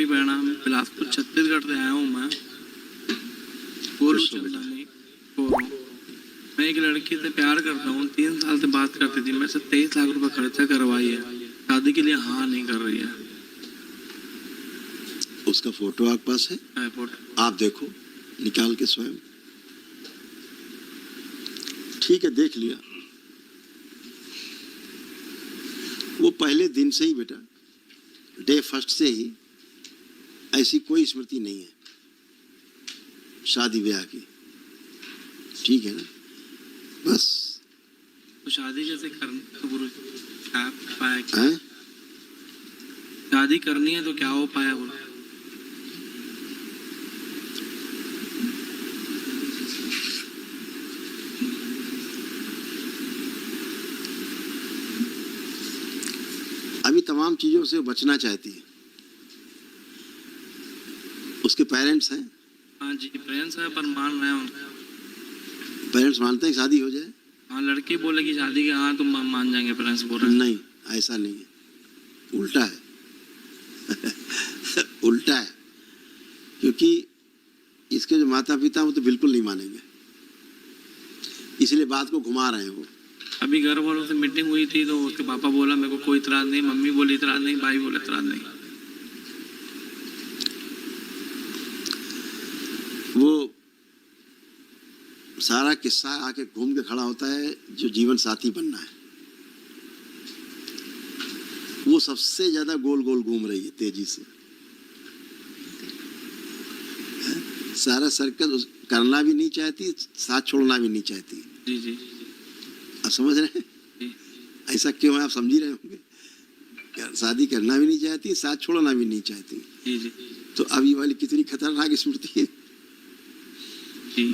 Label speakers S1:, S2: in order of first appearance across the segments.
S1: कोटि प्रणाम। बिलासपुर छत्तीसगढ़ से आया हूँ मैं। गोलू चंदानी। मैं एक लड़की से प्यार करता हूँ, 3 साल से बात करती थी। मेरे से 23 लाख रुपए खर्चा करवाई है, शादी के लिए हाँ नहीं कर रही है।
S2: उसका फोटो आपके पास है?
S1: फोटो
S2: आप देखो, निकाल के स्वयं। ठीक है, देख लिया। वो पहले दिन से ही बेटा, डे फर्स्ट से ही ऐसी कोई स्मृति नहीं है शादी ब्याह की। ठीक है ना? बस
S1: तो शादी कैसे करनी तो गुरु क्या पाया?
S2: है?
S1: शादी करनी है तो क्या हो पाया गुरु?
S2: अभी तमाम चीजों से बचना चाहती है। उसके पेरेंट्स हैं?
S1: हाँ जी, पेरेंट्स है पर मान रहे हैं।
S2: पेरेंट्स मानते हैं शादी हो जाए?
S1: हाँ, लड़की बोले कि शादी के हाँ तो मान जाएंगे, पेरेंट्स बोल रहे हैं।
S2: नहीं, ऐसा नहीं है, उल्टा है। उल्टा है, क्योंकि इसके जो माता पिता वो तो बिल्कुल नहीं मानेंगे, इसलिए बात को घुमा रहे हैं वो।
S1: अभी घर वालों से मीटिंग हुई थी तो उसके पापा बोला मेरे को कोई इतराज नहीं, मम्मी बोली इतराज नहीं, भाई बोले इतराज नहीं।
S2: वो सारा किस्सा आके घूम के खड़ा होता है जो जीवन साथी बनना है। वो सबसे ज्यादा गोल गोल घूम रही है तेजी से। सारा सर्कस करना भी नहीं चाहती, साथ छोड़ना भी नहीं चाहती।
S1: जी जी,
S2: आप समझ रहे हैं? ऐसा क्यों है आप समझ ही रहे होंगे। शादी करना भी नहीं चाहती, साथ छोड़ना भी नहीं चाहती।
S1: जी जी।
S2: तो अभी वाली कितनी खतरनाक स्मृति है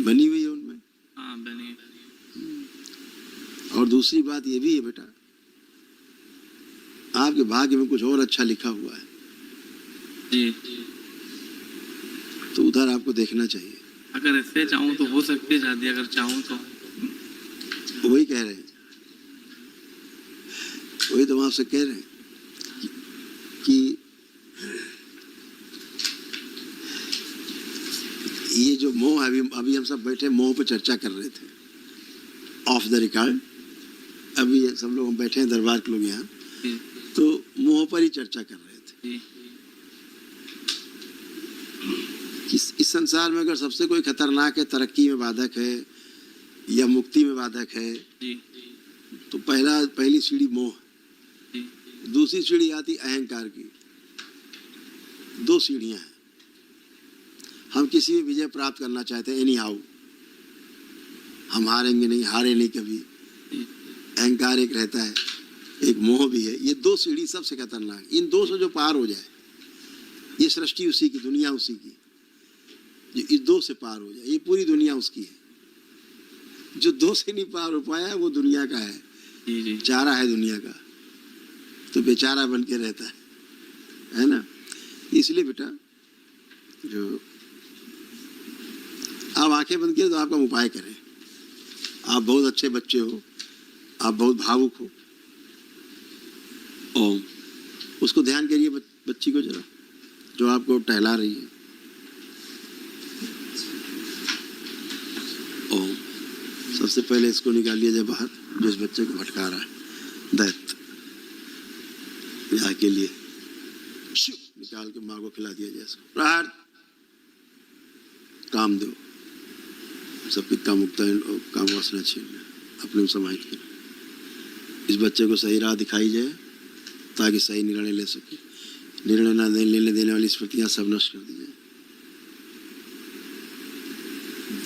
S2: बनी हुई है उनमें।
S1: हाँ बनी।
S2: और दूसरी बात ये भी है बेटा, आपके भाग्य में कुछ और अच्छा लिखा हुआ है
S1: जी,
S2: तो उधर आपको देखना चाहिए।
S1: अगर इससे चाहूँ तो हो सकती है शादी, अगर चाहूँ तो।
S2: वही कह रहे हैं, वही तो हम आपसे कह रहे हैं कि ये जो मोह है, अभी हम सब बैठे मोह पे चर्चा कर रहे थे ऑफ द रिकॉर्ड। अभी सब लोग हम बैठे हैं, दरबार के लोग यहाँ, तो मोह पर ही चर्चा कर रहे थे कि इस संसार में अगर सबसे कोई खतरनाक है, तरक्की में बाधक है या मुक्ति में बाधक है, तो पहली सीढ़ी मोह, दूसरी सीढ़ी आती अहंकार की। 2 सीढ़ियां हैं। हम किसी भी विजय प्राप्त करना चाहते हैं, एनी हाउ, हम हारेंगे नहीं, हारे नहीं कभी। अहंकार एक रहता है, एक मोह भी है। ये 2 सीढ़ी सबसे खतरनाक। इन 2 से जो पार हो जाए, ये सृष्टि उसी की, दुनिया उसी की। जो इस 2 से पार हो जाए, ये पूरी दुनिया उसकी है। जो 2 से नहीं पार हो पाया वो दुनिया का है, चारा है दुनिया का, तो बेचारा बन के रहता है ना। इसलिए बेटा, जो आप आंखें बंद किए तो आपका उपाय करें। आप बहुत अच्छे बच्चे हो, आप बहुत भावुक हो। ओम, उसको ध्यान करिए बच्ची को जरा, जो आपको टहला रही है। ओम, सबसे पहले इसको निकालिए जाए बाहर, जो इस बच्चे को भटका रहा है, दैत्य। ब्याह के लिए निकाल के माँ को खिला दिया जाए इसको। प्रहार, काम दो, सब पिता मुक्ता काम वासना छीन अपने में समाहित करें। इस बच्चे को सही राह दिखाई जाए ताकि सही निर्णय ले सके। निर्णय ना लेने देने वाली स्मृतियां सब नष्ट कर दी जाए।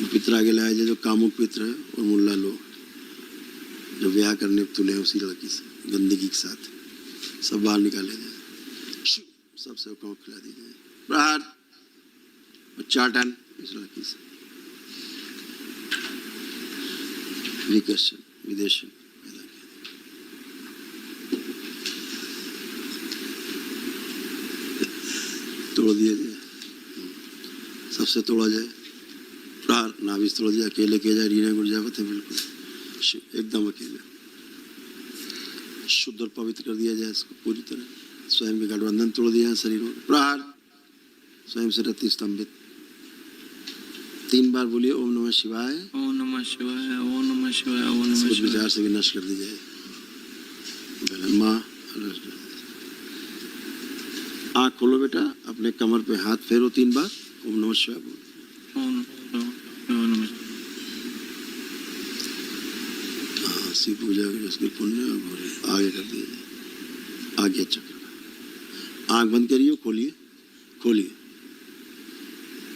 S2: पितर आगे लाया जाए, जो कामुक पितर है और मुल्ला लोग जो ब्याह करने तुले हैं उसी लड़की से गंदगी के साथ, सब बाहर निकाले जाए। सब सेवकों को खिला दी जाए। प्रहार, उच्चाटन इस लड़की से। विकर्षण, विदेशन पैदा किया। तोड़ दिया जाए, सबसे तोड़ा जाए। प्रहार, नाभिस तोड़ दिया, अकेले किया जाए। रीना गुड़ जावत है बिल्कुल एकदम अकेले। शुद्ध और पवित्र कर दिया जाए इसको पूरी तरह। स्वयं के गठबंधन तोड़ दिया है शरीर में। प्रहार, स्वयं से रति स्तंभित। 3 बार बोलिए ओम नमः शिवाय।
S1: ओम नमः शिवाय, ओम नमः शिवाय, ओम नमः
S2: कुछ
S1: शिवाय।
S2: विचार से विनष्ट कर दी जाए। माँ आँख खोलो बेटा, अपने कमर पे हाथ फेरो 3 बार, ओम नमः शिवाय बोलो।
S1: ओम नमः शिवाय।
S2: हाँ, शिव पूजा की उसकी पुण्य और आगे कर दिया जाए। आगे चक्र। आँख बंद करिए, खोलिए खोलिए।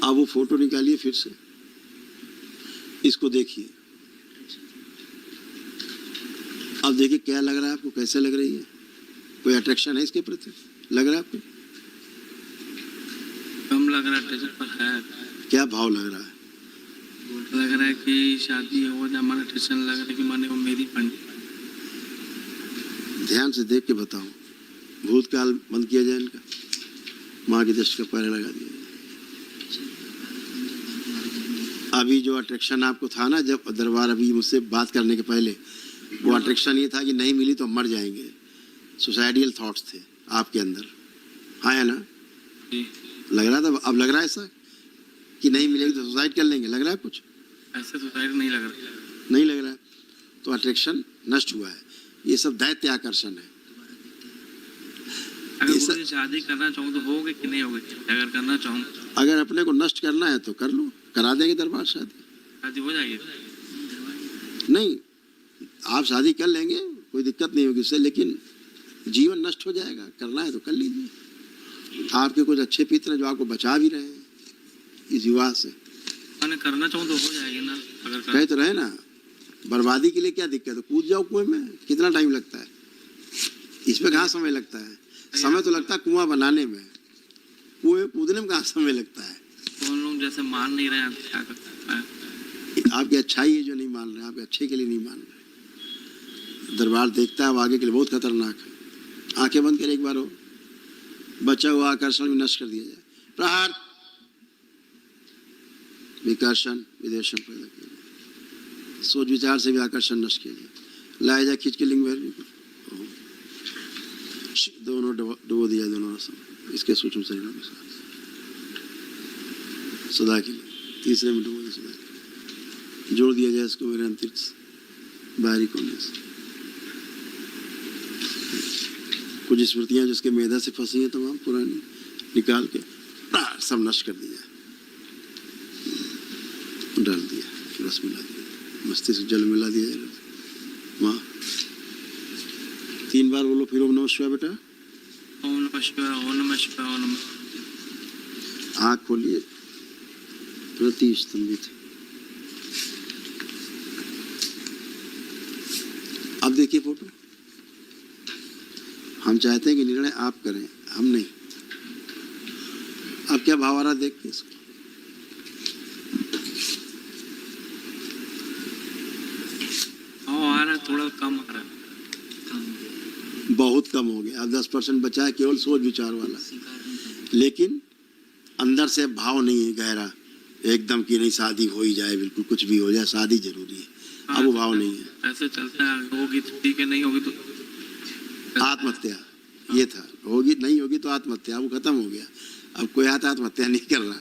S2: अब वो फोटो निकालिए फिर से, इसको देखिए। अब देखिए क्या लग रहा है आपको, कैसे लग रही है? कोई अट्रैक्शन है इसके प्रति? लग रहा है आपको?
S1: कम लग रहा है पर है।
S2: क्या भाव लग रहा है?
S1: लग रहा है कि शादी हो जाए, माने टेंशन लग रहा है कि माने वो मेरी बन।
S2: ध्यान से देख के बताओ। भूतकाल बंद किया जाए इनका, माँ की दृष्टि का पहरे लगा दिया। अभी जो अट्रैक्शन आपको था ना, जब दरबार अभी मुझसे बात करने के पहले, वो अट्रैक्शन ये था कि नहीं मिली तो मर जाएंगे। सुसाइडियल थॉट्स थे आपके अंदर, हाँ या ना? लग रहा था? अब लग रहा है ऐसा कि नहीं मिलेगी तो सुसाइड कर लेंगे? लग रहा है कुछ?
S1: ऐसे सुसाइड नहीं लग रहा।
S2: नहीं लग रहा है। तो अट्रैक्शन नष्ट हुआ है। ये सब दैत्य आकर्षण है।
S1: अगर मुझे शादी करना चाहूँ तो होगे कि नहीं होगे? अगर करना चाहूँ,
S2: अगर अपने को नष्ट करना है तो कर लो, करा देंगे दरबार शादी।
S1: शादी हो जाएगी?
S2: नहीं, आप शादी कर लेंगे, कोई दिक्कत नहीं होगी उससे, लेकिन जीवन नष्ट हो जाएगा। करना है तो कर लीजिए। आपके कुछ अच्छे पित्र हैं जो आपको बचा भी रहे हैं इस युवा से।
S1: मैंने करना चाहूँ तो हो जाएगी ना? अगर
S2: कह तो रहे ना, बर्बादी के लिए क्या दिक्कत है? कूद जाओ कुएं में। कितना टाइम लगता है इसमें? कहाँ समय लगता है? समय तो लगता है कुआं बनाने में, कुएं कूदने में कहाँ समय लगता है?
S1: कौन लोग जैसे मान नहीं रहे हैं तो क्या कर सकता है?
S2: आपकी अच्छाई है जो नहीं मान रहे, आपके अच्छे के लिए नहीं मान रहे। दरबार देखता है अब आगे के लिए बहुत खतरनाक है। आंखें बंद कर एक बार हो, बचा हुआ आकर्षण भी नष्ट कर दिया जाए। प्रहार विकर्षण विदेशन पैदा किया जाए। सोच विचार से भी आकर्षण नष्ट किया जाए। लाया जाए खींच के लिंग भैरवी को, दोनों डुबो दिया, दोनों रसम इसके सूक्ष्म शरीरों के साथ सदा के लिए। तीसरे में डुबो दिया सदा के लिए। जोड़ दिया जाए इसको मेरे अंतरिक्ष बाहरी कोने से। कुछ स्मृतियां जिसके मेधा से फंसी हैं तमाम पुरानी, निकाल के सब नष्ट कर दिया, डाल दिया, रस मिला दिया, मस्तिष्क जल मिला दिया। माँ 3 बार बोलो फिर ओम नमः शिवाय बेटा।
S1: ओम नमः शिवाय, ओम नमः शिवाय, ओम नमः।
S2: आँख खोलिए, प्रतिस्तंभित। अब देखिए फोटो। हम चाहते हैं कि निर्णय आप करें, हम नहीं। अब क्या भाव आ रहा देख के इसको?
S1: आ रहा है, थोड़ा कम आ रहा है।
S2: बहुत कम हो गया। अब 10% बचा है केवल सोच विचार वाला, लेकिन अंदर से भाव नहीं है गहरा एकदम कि नहीं शादी हो ही जाए, बिल्कुल कुछ भी हो जाए, शादी जरूरी है। अब वो भाव नहीं है।
S1: ऐसे चलता है, होगी तो ठीक है, नहीं होगी तो
S2: आत्महत्या ये था। होगी नहीं होगी तो आत्महत्या, वो खत्म हो गया। अब कोई आता आत्महत्या नहीं कर रहा।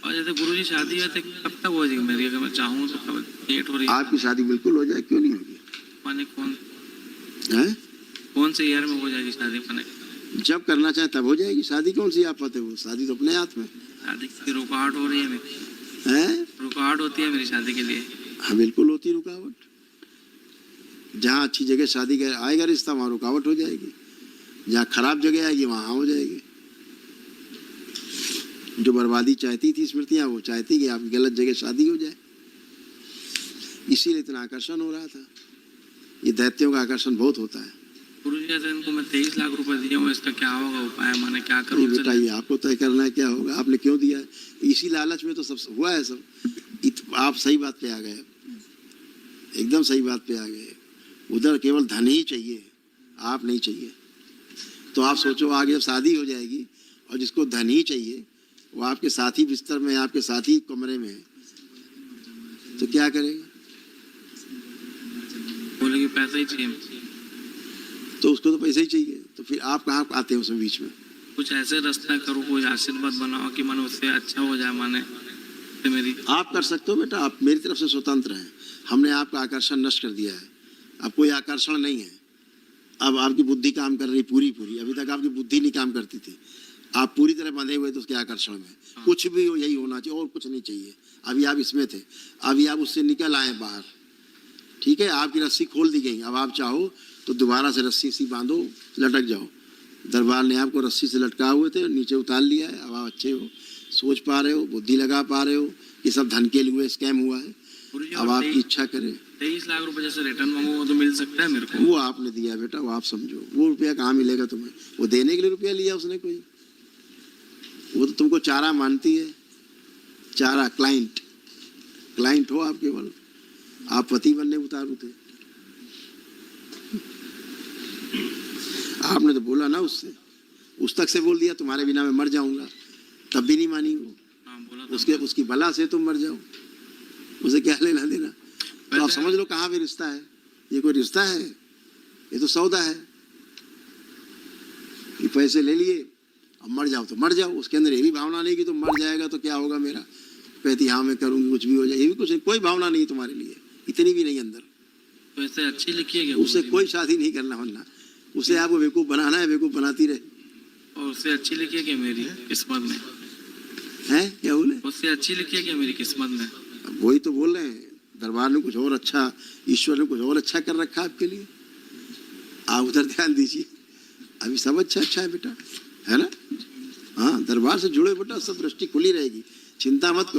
S1: और जैसे गुरुजी शादी है तो कब तक हो जाएगी मेरी? अगर मैं चाहूँ तो कब डेट हो रही है?
S2: आपकी शादी बिल्कुल हो जाए, क्यों नहीं होगी?
S1: माने
S2: कौन
S1: से ईयर में हो जाएगी शादी? माने
S2: जब करना चाहे तब हो जाएगी शादी। कौन सी आफत है वो? शादी तो अपने हाथ में।
S1: शादी की रुकावट हो रही है मेरी,
S2: है
S1: रुकावट होती है मेरी शादी के लिए।
S2: हाँ बिल्कुल होती रुकावट। जहाँ अच्छी जगह शादी का आएगा रिश्ता, वहाँ रुकावट हो जाएगी। जहाँ खराब जगह आएगी वहाँ हो जाएगी। जो बर्बादी चाहती थी स्मृतियाँ, वो चाहती कि आपकी गलत जगह शादी हो जाए। इसीलिए इतना आकर्षण हो रहा था। ये दैत्यों का आकर्षण बहुत होता है।
S1: गुरुजी जैसे इनको मैं 23 लाख रुपए दिया हूँ, इसका क्या होगा उपाय? माने क्या करूँ?
S2: बेटा ये आपको तय करना है क्या होगा। आपने क्यों दिया है? इसी लालच में तो सब हुआ है सब। आप सही बात पे आ गए, एकदम सही बात पे आ गए। उधर केवल धन ही चाहिए, आप नहीं चाहिए। तो आप सोचो आगे जब शादी हो जाएगी और जिसको धन ही चाहिए वो आपके साथी बिस्तर में, आपके साथी कमरे में है, तो क्या करेगा?
S1: बोलेगी पैसा ही चाहिए।
S2: तो उसको तो पैसा ही चाहिए। तो फिर आप कहाँ आते हैं उसमें बीच में?
S1: कुछ ऐसे रास्ता करो, कोई आशीर्वाद बनाओ कि मन उससे अच्छा हो जाए, माने तो मेरी।
S2: आप कर सकते हो बेटा, आप मेरी तरफ से स्वतंत्र हैं। हमने आपका आकर्षण नष्ट कर दिया है, अब कोई आकर्षण नहीं है। अब आपकी बुद्धि काम कर रही पूरी पूरी, अभी तक आपकी बुद्धि नहीं काम करती थी, आप पूरी तरह बंधे हुए थे उसके आकर्षण में। कुछ भी हो यही होना चाहिए और कुछ नहीं चाहिए। अभी आप इसमें थे, अभी आप उससे निकल आए बाहर, ठीक है। आपकी रस्सी खोल दी गई, अब आप चाहो तो दोबारा से रस्सी सी बांधो, लटक जाओ। दरबार ने आपको रस्सी से लटका हुए थे, नीचे उतार लिया है। अब आप अच्छे हो, सोच पा रहे हो, बुद्धि लगा पा रहे हो, ये सब धन के लिए स्कैम हुआ है। अब आपकी इच्छा करे।
S1: 23 लाख रुपए जैसे रिटर्न मांगो तो मिल सकता है मेरे को?
S2: वो आपने दिया बेटा, वो आप समझो। वो रुपया कहाँ मिलेगा तुम्हें? वो देने के लिए रुपया लिया उसने कोई? वो तो तुमको चारा मानती है, चारा, क्लाइंट हो आप केवल। आप पति बनने उतारू थे। आपने तो बोला ना उससे, उस तक से बोल दिया तुम्हारे बिना मैं मर जाऊंगा, तब भी नहीं मानी वो।
S1: बोला था।
S2: उसकी बला से तुम मर जाओ, उसे क्या लेना देना? तो आप समझ लो कहाँ भी रिश्ता है। ये कोई रिश्ता है? ये तो सौदा है। ये पैसे ले लिए, अब मर जाओ तो मर जाओ। उसके अंदर ये भी भावना नहीं कि तुम मर जाएगा तो क्या होगा मेरा, कहती हाँ मैं करूंगी, कुछ भी हो जाए, ये भी कुछ नहीं, कोई भावना नहीं है तुम्हारे लिए, इतनी भी नहीं अंदर।
S1: तो ऐसे अच्छी लिखी है क्या?
S2: उससे कोई शादी नहीं करना, वरना उसे आपको बेवकूफ बनाना है, बेवकूफ बनाती रहे।
S1: और उससे अच्छी लिखी है क्या मेरी किस्मत में?
S2: है क्या बोले?
S1: उससे अच्छी लिखी है क्या मेरी किस्मत में?
S2: अब वही तो बोल रहे हैं, दरबार ने कुछ और अच्छा, ईश्वर ने कुछ और अच्छा कर रखा आपके लिए। आप उधर ध्यान दीजिए, अभी सब अच्छा है बेटा, है ना? हाँ, दरबार से जुड़े बेटा, सब दृष्टि खुली रहेगी, चिंता मत करो।